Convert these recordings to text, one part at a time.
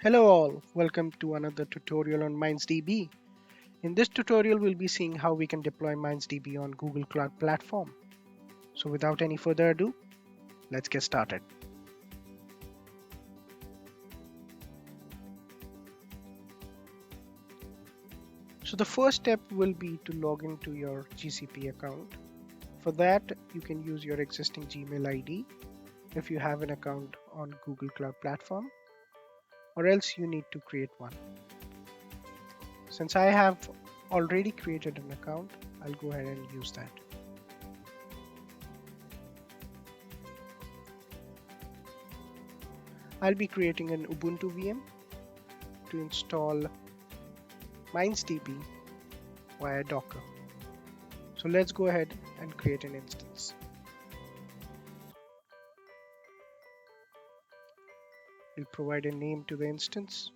Hello all, welcome to another tutorial on mindsDB. In this tutorial, we'll be seeing how we can deploy mindsDB on Google Cloud Platform. So without any further ado, let's get started. So the first step will be to log into your GCP account. For that, you can use your existing Gmail ID if you have an account on Google Cloud Platform, or else you need to create one. Since I have already created an account, I'll go ahead and use that. I'll be creating an Ubuntu VM to install mindsDB via Docker. So let's go ahead and create an instance. We'll provide a name to the instance.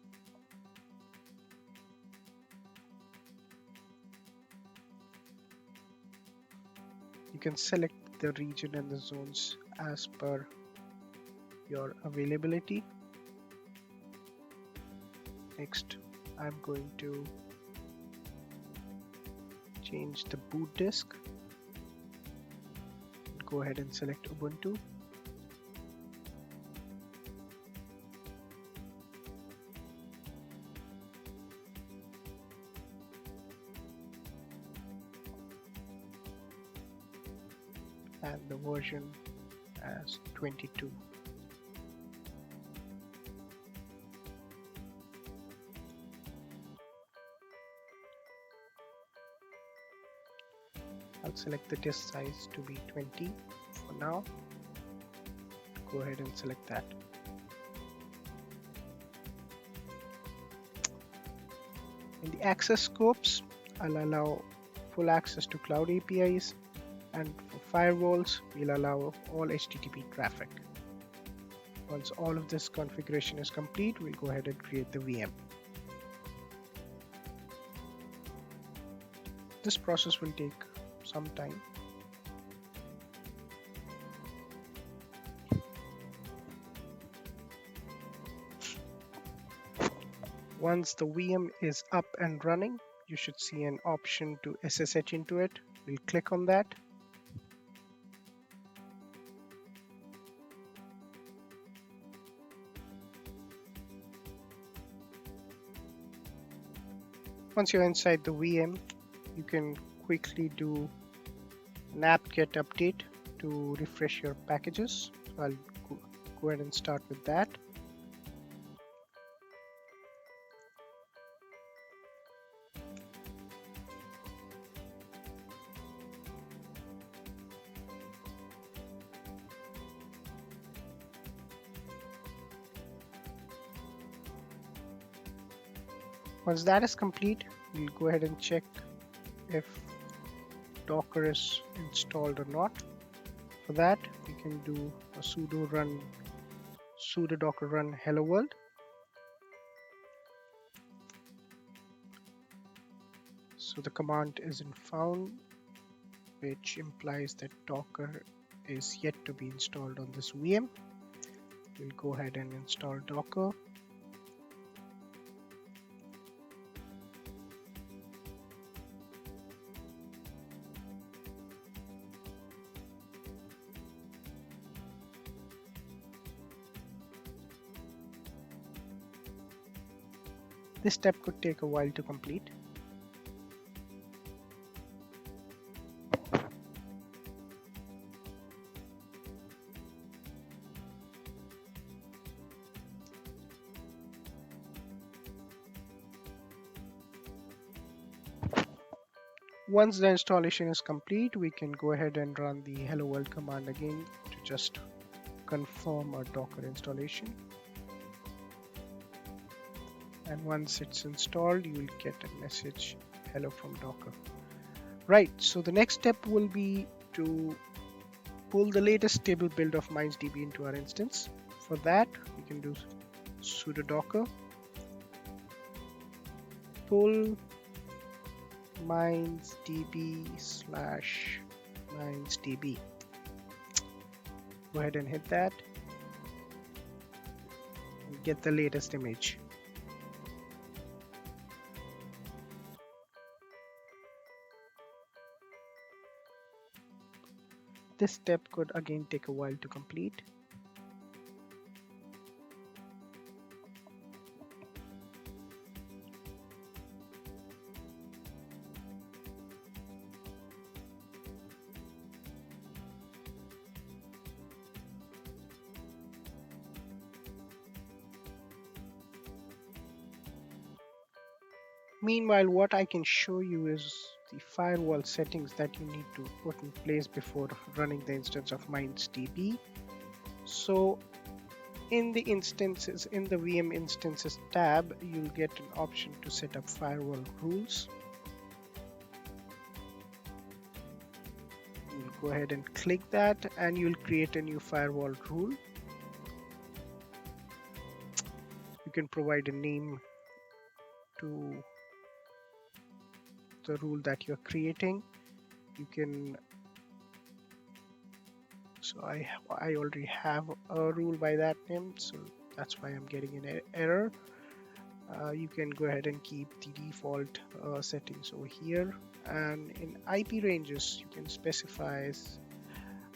You can select the region and the zones as per your availability. Next, I'm going to change the boot disk. Go ahead and select Ubuntu. And the version as 22. I'll select the disk size to be 20 for now. Go ahead and select that. In the access scopes, I'll allow full access to cloud APIs, and for firewalls, we'll allow all HTTP traffic. Once all of this configuration is complete, we'll go ahead and create the VM. This process will take some time. Once the VM is up and running, you should see an option to SSH into it. We'll click on that. Once you're inside the VM, you can quickly do an apt-get update to refresh your packages. So I'll go ahead and start with that. Once that is complete, we'll go ahead and check if Docker is installed or not. For that, we can do a sudo docker run hello world. So the command isn't found, which implies that Docker is yet to be installed on this VM. We'll go ahead and install Docker. This step could take a while to complete. Once the installation is complete, we can go ahead and run the hello world command again to just confirm our Docker installation. And once it's installed, you will get a message hello from Docker. Right, so the next step will be to pull the latest stable build of mindsDB into our instance. For that, we can do sudo docker pull mindsDB/mindsDB. Go ahead and hit that and get the latest image. this step could again take a while to complete. Meanwhile, what I can show you is the firewall settings that you need to put in place before running the instance of mindsDB. So in the instances, in the VM instances tab, you'll get an option to set up firewall rules. You'll go ahead and click that and you'll create a new firewall rule. You can provide a name to the rule that you're creating. You can, so I already have a rule by that name, so that's why I'm getting an error. You can go ahead and keep the default settings over here, and in IP ranges you can specify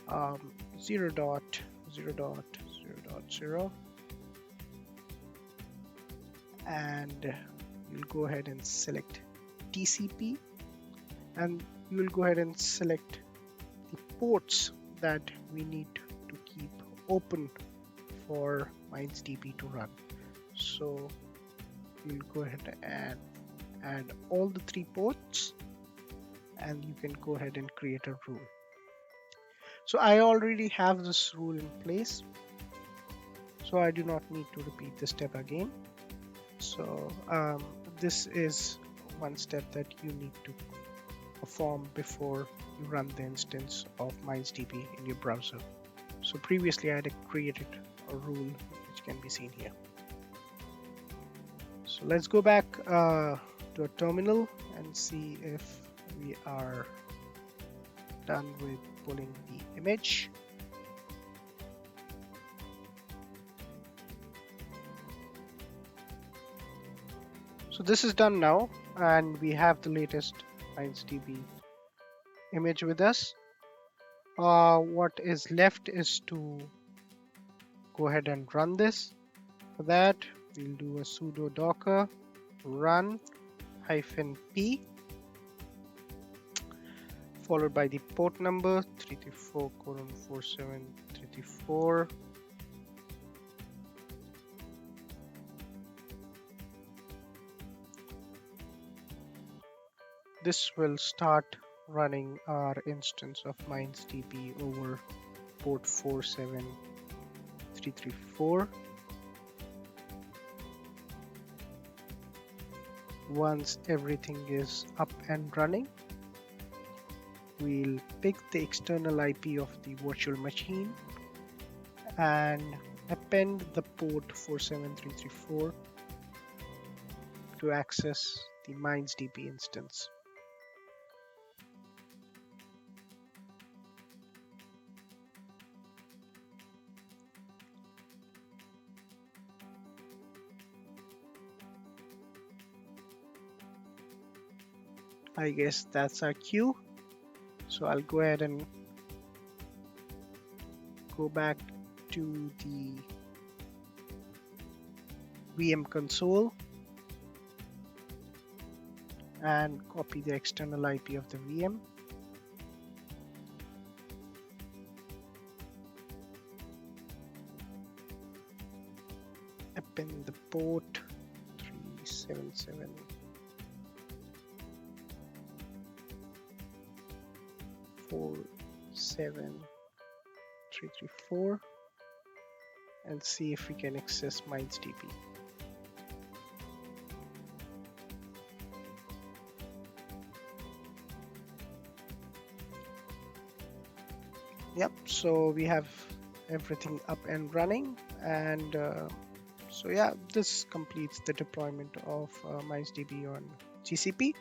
0.0.0.0, and you'll go ahead and select TCP, and you will go ahead and select the ports that we need to keep open for mindsDB to run. So we'll go ahead and add all the 3 ports, and you can go ahead and create a rule. So I already have this rule in place, so I do not need to repeat this step again. So this is one step that you need to perform before you run the instance of mindsDB in your browser. So previously I had created a rule which can be seen here. So let's go back to a terminal and see if we are done with pulling the image. So this is done now, and we have the latest mindsDB image with us. What is left is to go ahead and run this. For that, we'll do a sudo docker run -p, followed by the port number 334:4734. This will start running our instance of mindsDB over port 47334. Once everything is up and running, we'll pick the external IP of the virtual machine and append the port 47334 to access the mindsDB instance. I guess that's our queue. So I'll go ahead and go back to the VM console and copy the external IP of the VM. Append the port 377. 47334 and see if we can access mindsDB. Yep, so we have everything up and running, and so yeah, this completes the deployment of mindsDB on GCP.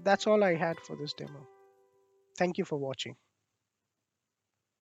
That's all I had for this demo. Thank you for watching.